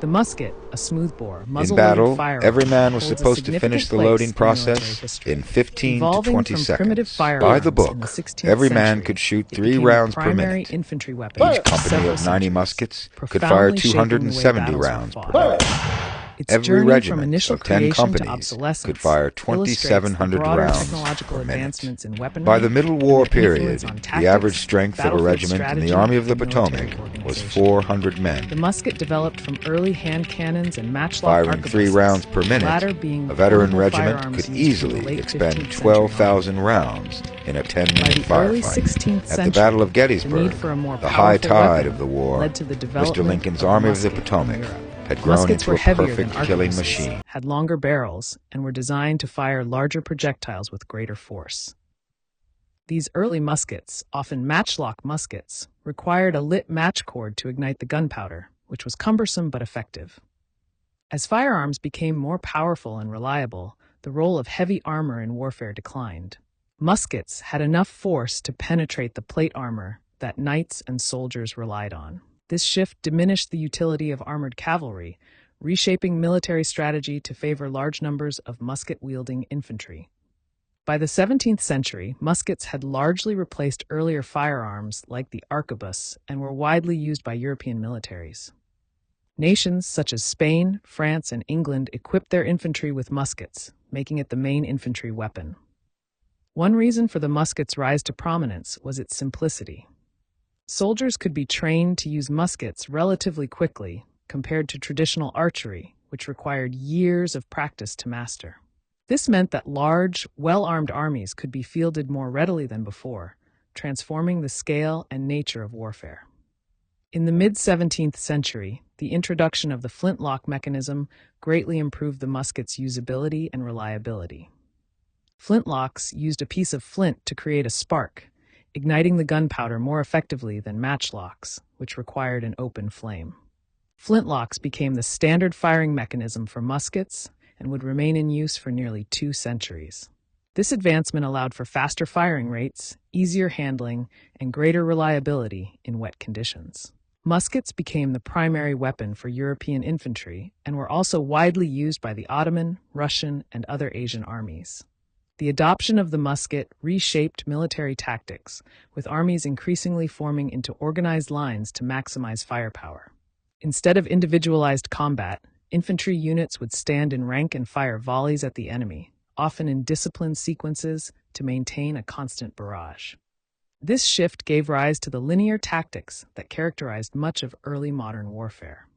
The musket, a smoothbore, In muzzle-loaded battle, firearm, every man was holds a supposed to significant finish the place loading in military process history. in 15 to Evolving 20 from primitive seconds. By the firearms in the book, 16th every man century, could shoot it 3 became the rounds per primary minute. infantry weapon Each for company several of 90 centuries, muskets could fire profoundly shaping the way 270 battles were rounds per fought. minute. Its Every journey from regiment initial of 10 creation to companies could obsolescence fire illustrates the 2,700 broader rounds technological per minute. advancements in weaponry By the Middle and War their influence period, on the tactics, average strength of a battlefield regiment in the strategy, Army of the and Potomac military was organization. 400 men. The musket developed from early hand cannons and matchlock Firing 3 arquebuses, rounds per the minute, latter being a veteran portable regiment firearms could used from the easily late expend 15th century 12,000 rounds in a By 10-minute the early firefight. 16th At century, the Battle of the Gettysburg, need for a more the high powerful tide weapon of the war, led to the development Mr. Lincoln's of Army of the musket in Potomac Europe. had grown Muskets into were a heavier than perfect killing arquebuses, machine. had longer barrels, and were designed to fire larger projectiles with greater force. These early muskets, often matchlock muskets, required a lit match cord to ignite the gunpowder, which was cumbersome but effective. As firearms became more powerful and reliable, the role of heavy armor in warfare declined. Muskets had enough force to penetrate the plate armor that knights and soldiers relied on. This shift diminished the utility of armored cavalry, reshaping military strategy to favor large numbers of musket-wielding infantry. By the 17th century, muskets had largely replaced earlier firearms like the arquebus and were widely used by European militaries. Nations such as Spain, France, and England equipped their infantry with muskets, making it the main infantry weapon. One reason for the musket's rise to prominence was its simplicity. Soldiers could be trained to use muskets relatively quickly compared to traditional archery, which required years of practice to master. This meant that large, well-armed armies could be fielded more readily than before, transforming the scale and nature of warfare. In the mid-17th century, the introduction of the flintlock mechanism greatly improved the musket's usability and reliability. Flintlocks used a piece of flint to create a spark, igniting the gunpowder more effectively than matchlocks, which required an open flame. Flintlocks became the standard firing mechanism for muskets and would remain in use for nearly 2 centuries. This advancement allowed for faster firing rates, easier handling, and greater reliability in wet conditions. Muskets became the primary weapon for European infantry and were also widely used by the Ottoman, Russian, and other Asian armies. The adoption of the musket reshaped military tactics, with armies increasingly forming into organized lines to maximize firepower. Instead of individualized combat, infantry units would stand in rank and fire volleys at the enemy, often in disciplined sequences to maintain a constant barrage. This shift gave rise to the linear tactics that characterized much of early modern warfare.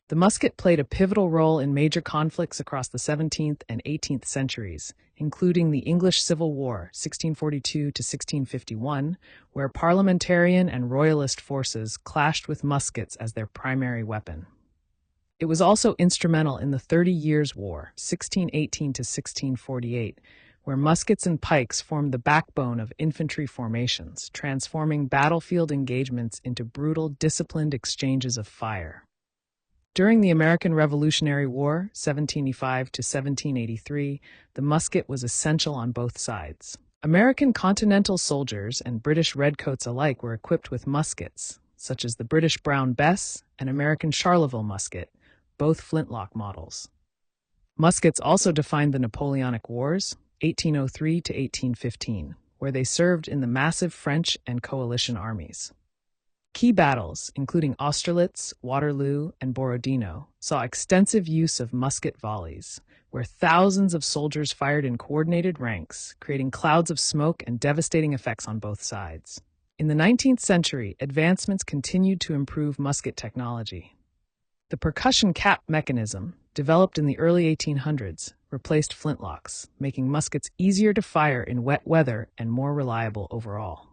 The musket played a pivotal role in major conflicts across the 17th and 18th centuries, including the English Civil War, 1642 to 1651, where parliamentarian and royalist forces clashed with muskets as their primary weapon. It was also instrumental in the 30 Years' War, 1618 to 1648, where muskets and pikes formed the backbone of infantry formations, transforming battlefield engagements into brutal, disciplined exchanges of fire. During the American Revolutionary War, 1785 to 1783, the musket was essential on both sides. American Continental soldiers and British redcoats alike were equipped with muskets, such as the British Brown Bess and American Charleville musket, both flintlock models. Muskets also defined the Napoleonic Wars, 1803 to 1815, where they served in the massive French and coalition armies. Key battles, including Austerlitz, Waterloo, and Borodino, saw extensive use of musket volleys, where thousands of soldiers fired in coordinated ranks, creating clouds of smoke and devastating effects on both sides. In the 19th century, advancements continued to improve musket technology. The percussion cap mechanism, developed in the early 1800s, replaced flintlocks, making muskets easier to fire in wet weather and more reliable overall.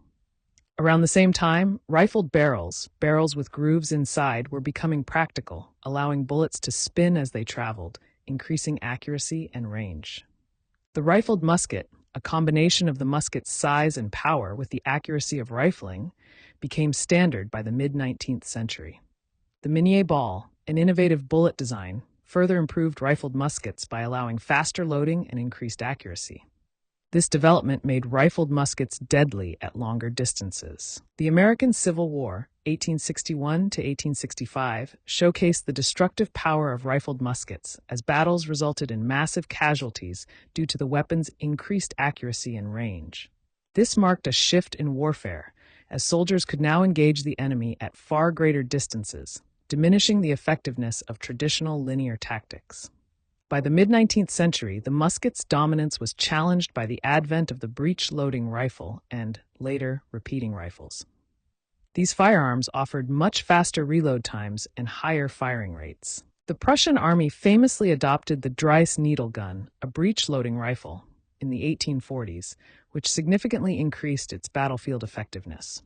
Around the same time, rifled barrels with grooves inside, were becoming practical, allowing bullets to spin as they traveled, increasing accuracy and range. The rifled musket, a combination of the musket's size and power with the accuracy of rifling, became standard by the mid-19th century. The Minié ball, an innovative bullet design, further improved rifled muskets by allowing faster loading and increased accuracy. This development made rifled muskets deadly at longer distances. The American Civil War, 1861 to 1865, showcased the destructive power of rifled muskets as battles resulted in massive casualties due to the weapon's increased accuracy and range. This marked a shift in warfare, as soldiers could now engage the enemy at far greater distances, diminishing the effectiveness of traditional linear tactics. By the mid-19th century, the musket's dominance was challenged by the advent of the breech-loading rifle and, later, repeating rifles. These firearms offered much faster reload times and higher firing rates. The Prussian army famously adopted the Dreiss needle gun, a breech-loading rifle, in the 1840s, which significantly increased its battlefield effectiveness.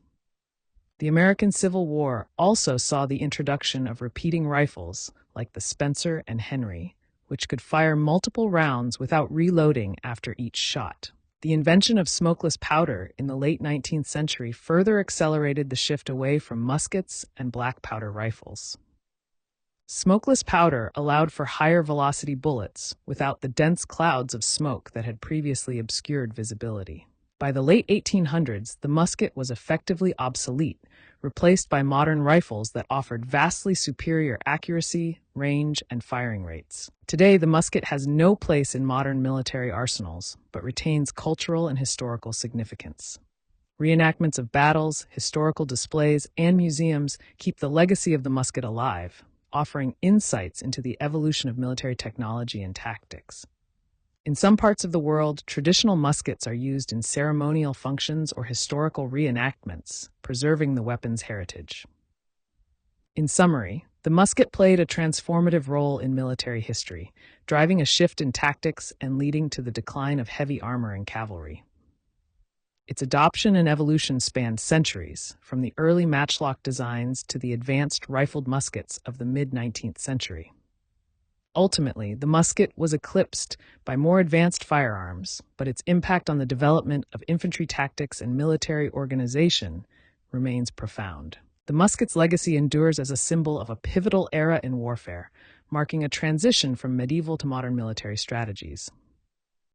The American Civil War also saw the introduction of repeating rifles, like the Spencer and Henry, which could fire multiple rounds without reloading after each shot. The invention of smokeless powder in the late 19th century further accelerated the shift away from muskets and black powder rifles. Smokeless powder allowed for higher velocity bullets without the dense clouds of smoke that had previously obscured visibility. By the late 1800s, the musket was effectively obsolete, replaced by modern rifles that offered vastly superior accuracy, range, and firing rates. Today, the musket has no place in modern military arsenals, but retains cultural and historical significance. Reenactments of battles, historical displays, and museums keep the legacy of the musket alive, offering insights into the evolution of military technology and tactics. In some parts of the world, traditional muskets are used in ceremonial functions or historical reenactments, preserving the weapon's heritage. In summary, the musket played a transformative role in military history, driving a shift in tactics and leading to the decline of heavy armor and cavalry. Its adoption and evolution spanned centuries, from the early matchlock designs to the advanced rifled muskets of the mid-19th century. Ultimately, the musket was eclipsed by more advanced firearms, but its impact on the development of infantry tactics and military organization remains profound. The musket's legacy endures as a symbol of a pivotal era in warfare, marking a transition from medieval to modern military strategies.